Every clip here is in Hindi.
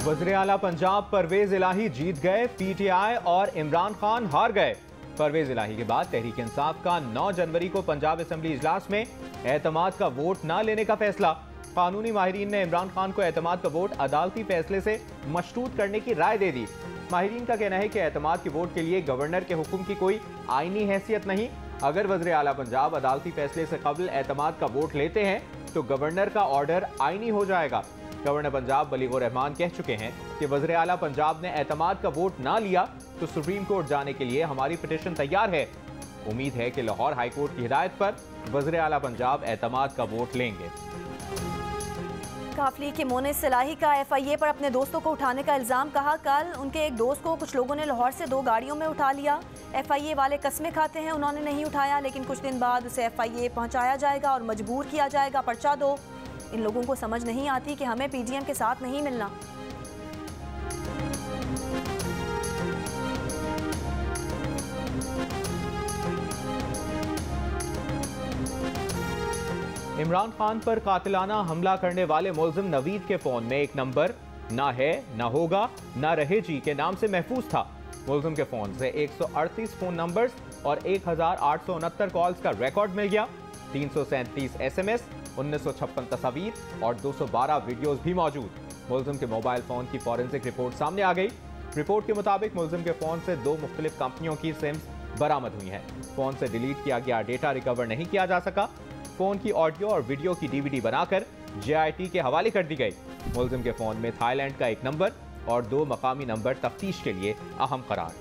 वज़ीर आला पंजाब परवेज इलाही जीत गए, पीटीआई और इमरान खान हार गए। परवेज इलाही के बाद तहरीक इंसाफ का 9 जनवरी को पंजाब असेंबली इजलास में एतमाद का वोट न लेने का फैसला। कानूनी माहिरीन ने इमरान खान को एतमाद का वोट अदालती फैसले से मशरूत करने की राय दे दी। माहिरीन का कहना है कि एतमाद के वोट के लिए गवर्नर के हुक्म की कोई आईनी हैसियत नहीं। अगर वज़ीर आला पंजाब अदालती फैसले से कबल एतमाद का वोट लेते हैं तो गवर्नर का ऑर्डर आईनी हो जाएगा। गवर्नर पंजाब बलीगुर रहमान कह चुके हैं कि वज़ीर आला पंजाब ने एतमाद का वोट ना लिया तो सुप्रीम कोर्ट जाने के लिए हमारी पिटीशन तैयार है। उम्मीद है कि लाहौर हाई कोर्ट की हिदायत पर वज़ीर आला पंजाब एतमाद का वोट लेंगे। काफली के मोने सलाही का FIA पर अपने दोस्तों को उठाने का इल्ज़ाम। कहा कल उनके एक दोस्त को कुछ लोगों ने लाहौर से 2 गाड़ियों में उठा लिया। FIA वाले कस्में खाते हैं उन्होंने नहीं उठाया, लेकिन कुछ दिन बाद उसे FIA पहुंचाया जाएगा और मजबूर किया जाएगा पर्चा दो। इन लोगों को समझ नहीं आती कि हमें PDM के साथ नहीं मिलना। इमरान खान पर कातिलाना हमला करने वाले मुलजिम नवीद के फोन में एक नंबर ना है, ना होगा, ना रहेजी के नाम से महफूज था। मुलजिम के फोन से 138 फोन नंबर्स और 1869 कॉल्स का रिकॉर्ड मिल गया। 337 SMS, 1956 तस्वीर और 212 वीडियोस भी मौजूद। मुलजिम के मोबाइल फोन की फॉरेंसिक रिपोर्ट सामने आ गई। रिपोर्ट के मुताबिक मुलजिम के फोन से 2 मुख्तलिफ कंपनियों की सिम्स बरामद हुई हैं। फोन से डिलीट किया गया डेटा रिकवर नहीं किया जा सका। फोन की ऑडियो और वीडियो की DVD बनाकर JIT के हवाले कर दी गई। मुलजिम के फोन में थाईलैंड का एक नंबर और 2 मकामी नंबर तफ्तीश के लिए अहम करार।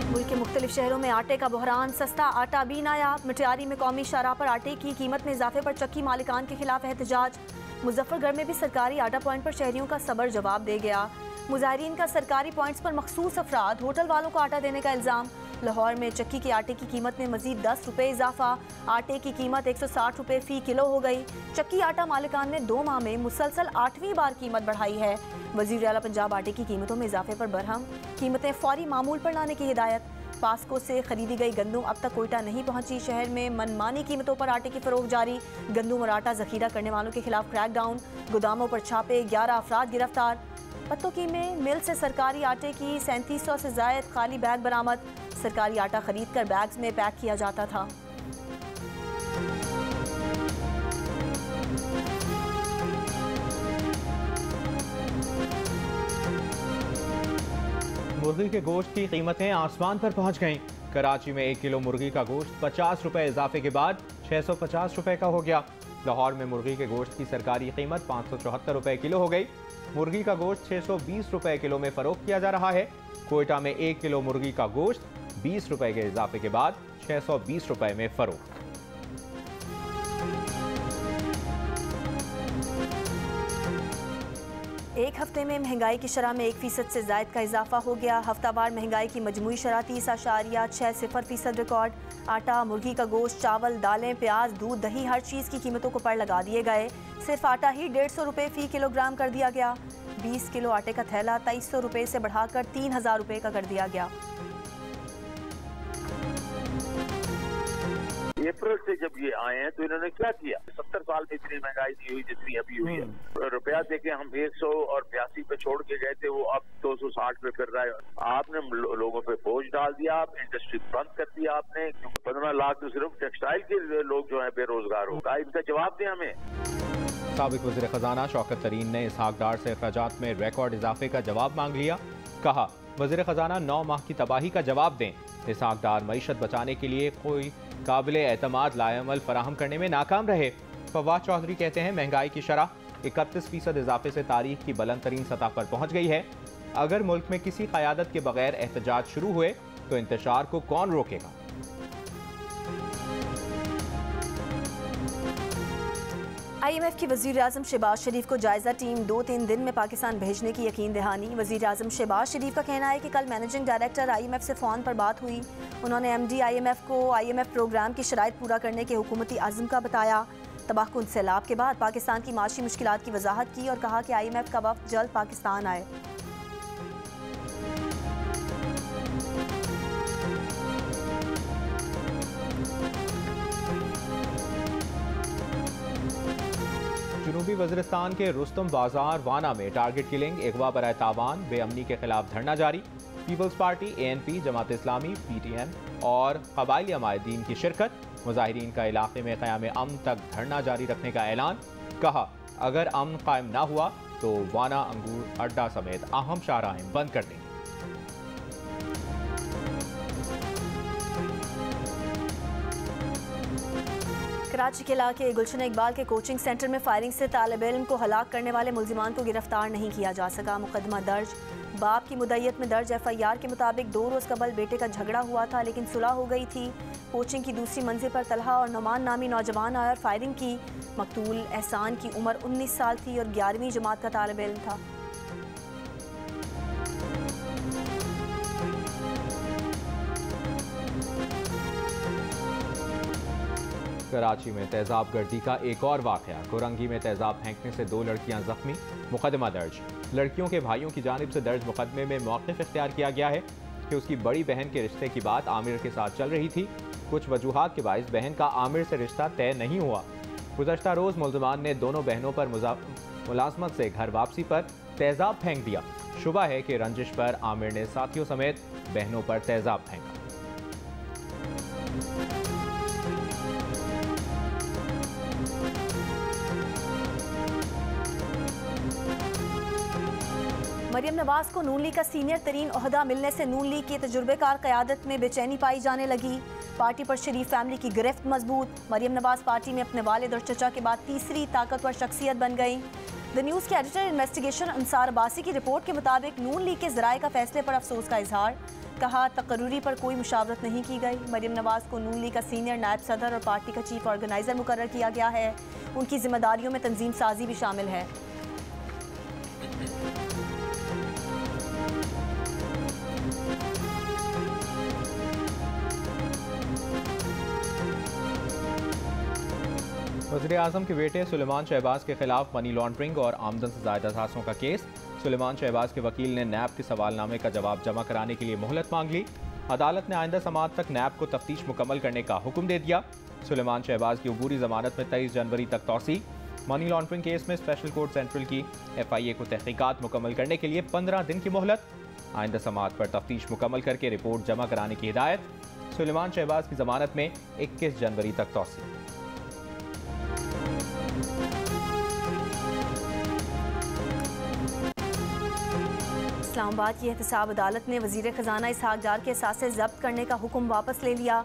मुल्क के मुख्तलिफ शहरों में आटे का बहरान। सस्ता आटा भी नायाब। मिठारी में कौमी शरह पर आटे की कीमत में इजाफे पर चक्की मालिकान के खिलाफ एहतजाज। मुजफ्फरगढ़ में भी सरकारी आटा पॉइंट पर शहरियों का सबर जवाब दे गया। मुजाहिरीन का सरकारी पॉइंट्स पर मखसूस अफराद होटल वालों को आटा देने का इल्ज़ाम। लाहौर में चक्की के आटे की कीमत में मजीद 10 रुपये इजाफा। आटे की कीमत 160 रुपये फ़ी किलो हो गई। चक्की आटा मालिकान ने 2 माह में मुसलसल 8वीं बार कीमत बढ़ाई है। वज़ीर आला पंजाब आटे की कीमतों में इजाफे पर बरहम। कीमतें फौरी मामूल पर लाने की हिदायत। पास्को से खरीदी गई गंदुम अब तक कोयटा नहीं पहुंची। शहर में मनमानी कीमतों पर आटे की फरोख्त जारी। गंदुम और आटा जखीरा करने वालों के खिलाफ क्रैकडाउन। गोदामों पर छापे, 11 अफराद गिरफ्तार। पत्तोकी में मिल से सरकारी आटे की 3700 से जायद खाली बैग बरामद। सरकारी आटा खरीद कर बैग्स में पैक किया जाता था। मुर्गी के गोश्त की कीमतें आसमान पर पहुंच गईं। कराची में 1 किलो मुर्गी का गोश्त 50 रुपए इजाफे के बाद 650 रुपए का हो गया। लाहौर में मुर्गी के गोश्त की सरकारी कीमत 574 रुपए किलो हो गई। मुर्गी का गोश्त 620 रुपए किलो में फरोख्त किया जा रहा है। कोयटा में 1 किलो मुर्गी का गोश्त 20 रुपए के इजाफे के बाद 620 रुपए में फरोख्त। एक हफ्ते में महंगाई की शरह में 1% से जायद का इजाफा हो गया। हफ्तावार महंगाई की मजमूई शरह 30.60% रिकॉर्ड। आटा, मुर्गी का गोश्त, चावल, दालें, प्याज, दूध, दही, हर चीज़ की कीमतों को पर लगा दिए गए। सिर्फ आटा ही 150 रुपये फ़ी किलोग्राम कर दिया गया। 20 किलो आटे का थैला 2300 रुपये से बढ़ाकर 3000 रुपये का कर दिया गया। अप्रैल से जब ये आए हैं तो इन्होंने क्या किया? 70 साल में इतनी महंगाई नहीं हुई जितनी अभी हुई है। रुपया देके हम 182 पे छोड़ के गए थे, वो अब 260 पे कर रहा है। आपने लोगों पे बोझ डाल दिया, आप इंडस्ट्री बंद कर दिया आपने। 15 लाख तो सिर्फ टेक्सटाइल के लोग जो है बेरोजगार होगा। इनका जवाब दें हमें। साबिक वज़ीर ख़जाना शौकत तरीन ने इसहाक डार से अखराजात में रिकॉर्ड इजाफे का जवाब मांग लिया। कहा वज़ीर ख़जाना 9 माह की तबाही का जवाब दें। इसहाक डार मईशत बचाने के लिए कोई काबिल एतमाद लाएमल फराहम करने में नाकाम रहे। फवाद चौधरी कहते हैं महंगाई की शरह 31% इजाफे से तारीख की बुलंद तरीन सतह पर पहुंच गई है। अगर मुल्क में किसी क़यादत के बगैर एहतजाज शुरू हुए तो इंतशार को कौन रोकेगा? IMF की वज़ीर आज़म शहबाज शरीफ को जायज़ा टीम 2-3 दिन में पाकिस्तान भेजने की यकीन दहानी। वज़ीर आज़म शहबाज शरीफ का कहना है कि कल मैनेजिंग डायरेक्टर IMF से फ़ोन पर बात हुई। उन्होंने MD IMF को IMF प्रोग्राम की शराइत पूरा करने के हुकूमती अज़्म का बताया। तबाहकुन सैलाब के बाद पाकिस्तान की माशी मुश्किलात की वजाहत की और कहा कि IMF का वफ़द जल्द पाकिस्तान आए। जनूबी जनूबी वज़ीरिस्तान के रुस्तम बाजार वाना में टारगेट किलिंग, अगवा बराए तावान, बेअमनी के खिलाफ धरना जारी। Peoples party, ANP, Jamaat Islami, PTM और कबाइली अमायदीन की शिरकत। मुजाहिरीन का इलाके में क़याम अमन तक धरना जारी रखने का ऐलान। कहा अगर अमन कायम ना हुआ तो वाना अंगूर अड्डा समेत अहम शाहराहें बंद कर देंगे। कराची के इलाके गुलशन इकबाल के कोचिंग सेंटर में फायरिंग से तालिब इल्म को हलाक करने वाले मुल्जिमान को गिरफ्तार नहीं किया जा सका। मुकदमा दर्ज। बाप की मुद्दत में दर्ज FIR के मुताबिक 2 रोज़ कबल बेटे का झगड़ा हुआ था, लेकिन सुलह हो गई थी। कोचिंग की दूसरी मंजिल पर तलहा और नौमान नामी नौजवान आए और फायरिंग की। मकतूल एहसान की उम्र 19 साल थी और 11वीं जमात का तालिब इल्म था। कराची में तेजाब गर्दी का एक और वाक़या। कोरंगी में तेजाब फेंकने से 2 लड़कियां जख्मी। मुकदमा दर्ज। लड़कियों के भाइयों की जानिब से दर्ज मुकदमे में मौक़िफ़ इख्तियार किया गया है कि उसकी बड़ी बहन के रिश्ते की बात आमिर के साथ चल रही थी। कुछ वजूहात के बाइस बहन का आमिर से रिश्ता तय नहीं हुआ। गुज़श्ता रोज़ मुल्ज़िमान ने दोनों बहनों पर मुलाजमत से घर वापसी पर तेजाब फेंक दिया। शुबा है कि रंजिश पर आमिर ने साथियों समेत बहनों पर तेजाब फेंका। मरियम नवाज को नून लीग का सीनियर तरीन ओहदा मिलने से नून लीग की तजुर्बेकार क़यादत में बेचैनी पाई जाने लगी। पार्टी पर शरीफ फैमिली की गिरफ्त मजबूत। मरियम नवाज पार्टी में अपने वालिद और चचा के बाद तीसरी ताकतवर शख्सियत बन गई। द न्यूज़ के एडिटर इन्वेस्टिगेशन अंसार अब्बासी की रिपोर्ट के मुताबिक नून लीग के ज़राए का फैसले पर अफसोस का इजहार। कहा तकर्रुरी पर कोई मुशावरत नहीं की गई। मरियम नवाज को नून लीग का सीनियर नायब सदर और पार्टी का चीफ ऑर्गेनाइजर मुकर्रर किया गया है। उनकी जिम्मेदारियों में तंजीम साजी भी शामिल है। वज़ीर-ए-आज़म के बेटे सुलेमान शहबाज के खिलाफ मनी लॉन्ड्रिंग और आमदन से ज़ायदा असासों का केस। सुलेमान शहबाज के वकील ने नैब के सवालनामे का जवाब जमा कराने के लिए मोहलत मांग ली। अदालत ने आइंदा समाअत तक नैब को तफ्तीश मुकम्मल करने का हुक्म दे दिया। सुलेमान शहबाज की अबूरी जमानत में 23 जनवरी तक तौसी। मनी लॉन्ड्रिंग केस में स्पेशल कोर्ट सेंट्रल की FIA को तहकीकात मुकम्मल करने के लिए 15 दिन की मोहलत। आइंदा समाअत पर तफ्तीश मुकम्मल करके रिपोर्ट जमा कराने की हिदायत। सुलेमान शहबाज की जमानत में 21 जनवरी तक तौसी। इस्लामाबाद की एहतसाब अदालत ने वज़ीर ख़जाना इसहाक डार के असासे ज़ब्त करने का हुक्म वापस ले लिया।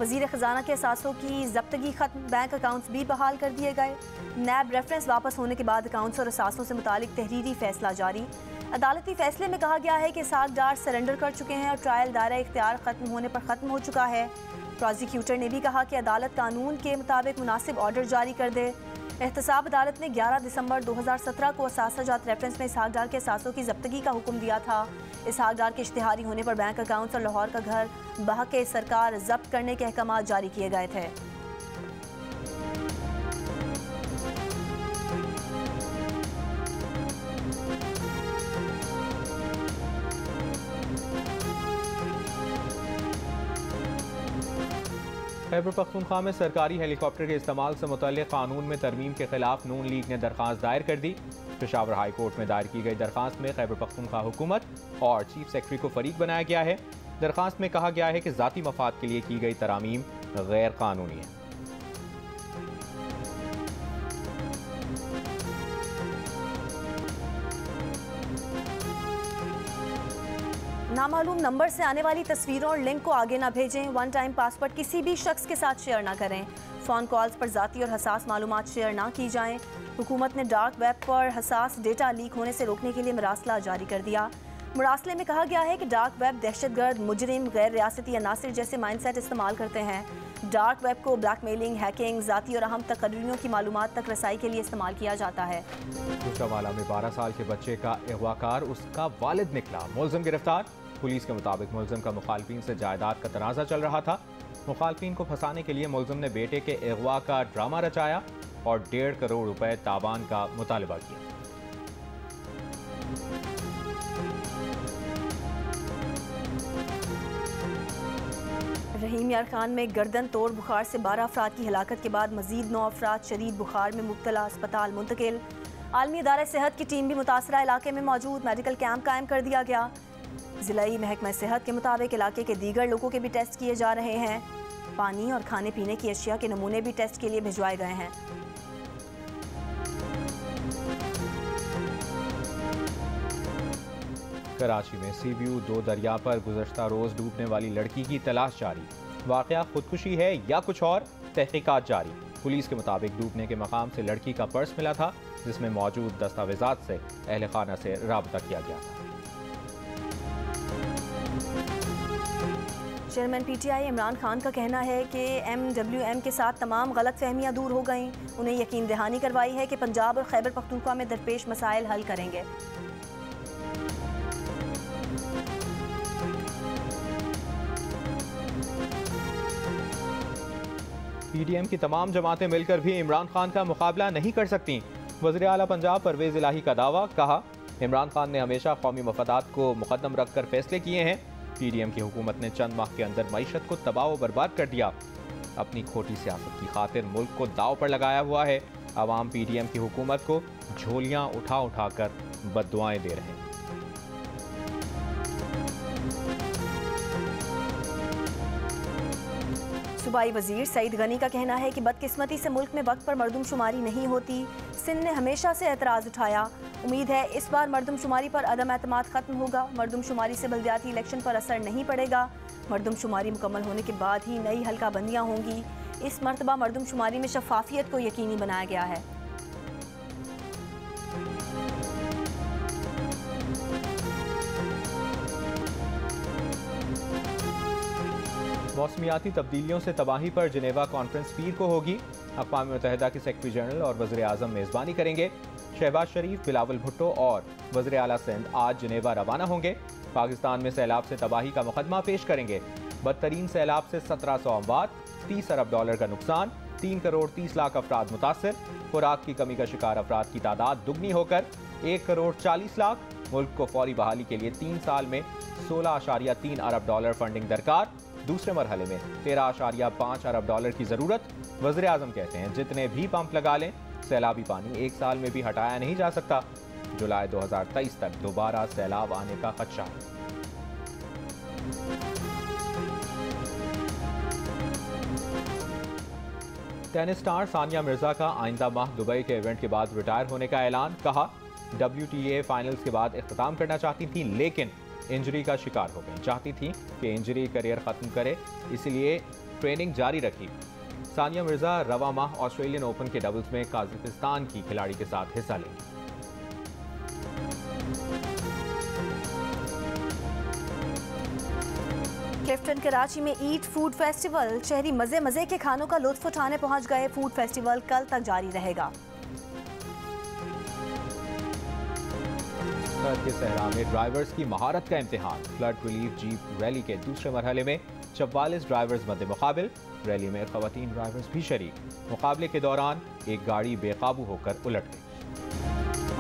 वज़ीर ख़जाना के असासों की ज़ब्तगी ख़त्म, बैंक अकाउंट्स भी बहाल कर दिए गए। नैब रेफरेंस वापस होने के बाद अकाउंट्स और असासों से मुतालिक तहरीरी फैसला जारी। अदालती फैसले में कहा गया है कि इसहाक डार सरेंडर कर चुके हैं और ट्रायल दायरा इख्तियार ख़त्म होने पर ख़त्म हो चुका है। प्रोसिक्यूटर ने भी कहा कि अदालत कानून के मुताबिक मुनासिब ऑर्डर जारी कर दे। एहतसाब अदालत ने 11 दिसंबर 2017 को असासा जात रेफरेंस में इसहाक डार के असासों की ज़ब्तगी का हुक्म दिया था। इसहाक डार के इश्तिहारी होने पर बैंक अकाउंट्स और लाहौर का घर बहके सरकार जब्त करने के अहकाम जारी किए गए थे। खैबर पख्तूनख्वा में सरकारी हेलीकॉप्टर के इस्तेमाल से मुतल्लिक़ कानून में तरमीम के खिलाफ नून लीग ने दरख्वास्त दायर कर दी। पेशावर हाई कोर्ट में दायर की गई दरख्वास्त में खैबर पख्तूनख्वा हुकूमत और चीफ सेक्रेटरी को फरीक बनाया गया है। दरख्वास्त में कहा गया है कि ज़ाती मफाद के लिए की गई तरामीम गैर कानूनी है। नामालूम नंबर से आने वाली तस्वीरों और लिंक को आगे ना भेजें। वन टाइम पासवर्ड किसी भी शख्स के साथ शेयर ना करें। फ़ोन कॉल्स पर ज़ाती और हसास मालूमात शेयर ना की जाएं। हुकूमत ने डार्क वेब पर हसास डेटा लीक होने से रोकने के लिए मरासला जारी कर दिया। मुरासले में कहा गया है कि डार्क वेब दहशतगर्द, मुजरिम, गैर रियासती अनासिर जैसे माइंडसेट इस्तेमाल करते हैं। डार्क वेब को ब्लैकमेलिंग, हैकिंग, ज़ाती और अहम तकर्रियों की मालूमात तक रसाई के लिए इस्तेमाल किया जाता है। गुजरांवाला में 12 साल के बच्चे का अगवाकार उसका वालिद निकला। मुलजिम गिरफ्तार। पुलिस के मुताबिक मुलजिम का मुखालफिन से जायदाद का तनाज़ा चल रहा था। मुखालफिन को फंसाने के लिए मुलजिम ने बेटे के अगवा का ड्रामा रचाया और 1.5 करोड़ रुपए ताबान का मुतालबा किया। रहीम यार खान में गर्दन तोड़ बुखार से 12 अफराद की हिलाकत के बाद मजीद 9 अफराद शदीद बुखार में मुब्तला अस्पताल मुंतकिल। आलमी इदारा सेहत की टीम भी मुतासरा इलाके में मौजूद, मेडिकल कैंप कायम कर दिया गया। जिलाई महकमा सेहत के मुताबिक इलाके के दीगर लोगों के भी टेस्ट किए जा रहे हैं। पानी और खाने पीने की अशिया के नमूने भी टेस्ट के लिए भिजवाए गए हैं। कराची में सीव्यू 2 दरिया पर गुज़श्ता रोज डूबने वाली लड़की की तलाश जारी। वाक़या खुदकुशी है या कुछ और, तहकीकात जारी। पुलिस के मुताबिक डूबने के मकाम से लड़की का पर्स मिला था, जिसमें मौजूद दस्तावेजात से अहल खाना से राबता किया गया था। चेयरमैन PTI इमरान खान का कहना है कि MWM के साथ तमाम गलत फहमियाँ दूर हो गईं। उन्हें यकीन दहानी करवाई है कि पंजाब और खैबर पख्तूनख्वा में दरपेश मसाइल हल करेंगे। PDM की तमाम जमातें मिलकर भी इमरान खान का मुकाबला नहीं कर सकती। वज़ीर आला पंजाब परवेज़ इलाही का दावा। कहा, इमरान खान ने हमेशा कौमी मफादात को मुकद्दम रखकर फैसले किए हैं। PDM की हुकूमत ने चंद माह के अंदर मईशत को तबाह व बर्बाद कर दिया। अपनी खोटी सियासत की खातिर मुल्क को दाव पर लगाया हुआ है। आवाम PDM की हुकूमत को झोलियाँ उठा उठा कर बद्दुआएं दे रहे हैं। सूबाई वजीर सईद गनी का कहना है कि बदकिस्मती से मुल्क में वक्त पर मरदमशुमारी नहीं होती। सिंध ने हमेशा से एतराज़ उठाया। उम्मीद है इस बार मरदमशुमारी पर अदम एतमाद खत्म होगा। मरदमशुमारी से बल्दियाती इलेक्शन पर असर नहीं पड़ेगा। मरदमशुमारी मुकम्मल होने के बाद ही नई हल्का बंदियाँ होंगी। इस मरतबा मरदमशुमारी में शफाफियत को यकीनी बनाया गया है। मौसमियाती तब्दीलियों से तबाही पर जिनेवा कॉन्फ्रेंस पीर को होगी। अक़वाम मुत्तहिदा के सेक्रेटरी जनरल और वज़ीर आज़म मेज़बानी करेंगे। शहबाज शरीफ, बिलावल भुट्टो और वज़ीर आला सिंध आज जिनेवा रवाना होंगे। पाकिस्तान में सैलाब से तबाही का मुकदमा पेश करेंगे। बदतरीन सैलाब से 1700 अमवात, $30 अरब का नुकसान, 3 करोड़ 30 लाख अफराद मुतासर। खुराक की कमी का शिकार अफराद की तादाद दुगनी होकर 1 करोड़ 40 लाख। मुल्क को फौरी बहाली के लिए 3 साल में $16.3 अरब फंडिंग दरकार। दूसरे मरहले में $13.5 अरब की जरूरत। वज़ीर आज़म कहते हैं, जितने भी पंप लगा लें, सैलाबी पानी 1 साल में भी हटाया नहीं जा सकता। जुलाई 2023 तक दोबारा सैलाब आने का खदशा है। टेनिस स्टार सानिया मिर्जा का आइंदा माह दुबई के इवेंट के बाद रिटायर होने का ऐलान। कहा, WTA फाइनल्स के बाद इख्तिताम करना चाहती थी, लेकिन इंजरी का शिकार हो गई। चाहती थी कि इंजरी करियर ख़त्म करे, इसलिए ट्रेनिंग जारी रखी। सानिया मिर्जा रवा माह ऑस्ट्रेलियन ओपन के डबल्स में काज़ाकिस्तान की खिलाड़ी के साथ हिस्सा लेंगी। क्लिफ्टन कराची में ईट फूड फेस्टिवल। शहरी मजे मजे के खानों का लुत्फ उठाने पहुंच गए। फूड फेस्टिवल कल तक जारी रहेगा। फ्लड के सहरा में ड्राइवर्स की महारत का इम्तिहान। फ्लड रिलीफ जीप रैली के दूसरे मरहले में 44 ड्राइवर्स मद्दे मुकाबिल। रैली में खवातीन ड्राइवर्स भी शरीक। मुकाबले के दौरान एक गाड़ी बेकाबू होकर उलट गई।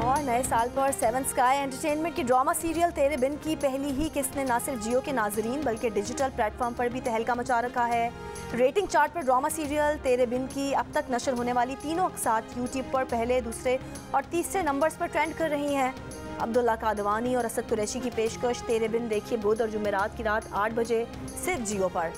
और नए साल पर 7 स्काई एंटरटेनमेंट की ड्रामा सीरियल तेरे बिन की पहली ही किस्त ने न सिर्फ जियो के नाजरीन बल्कि डिजिटल प्लेटफॉर्म पर भी तहलका मचा रखा है। रेटिंग चार्ट पर ड्रामा सीरियल तेरे बिन की अब तक नशर होने वाली तीनों अक़सात यूट्यूब पर पहले, दूसरे और तीसरे नंबर्स पर ट्रेंड कर रही हैं। अब्दुल्ला कादवानी और असद कुरैशी की पेशकश तेरे बिन देखिए बुध और जुमेरात की रात 8 बजे सिर्फ जियो पर।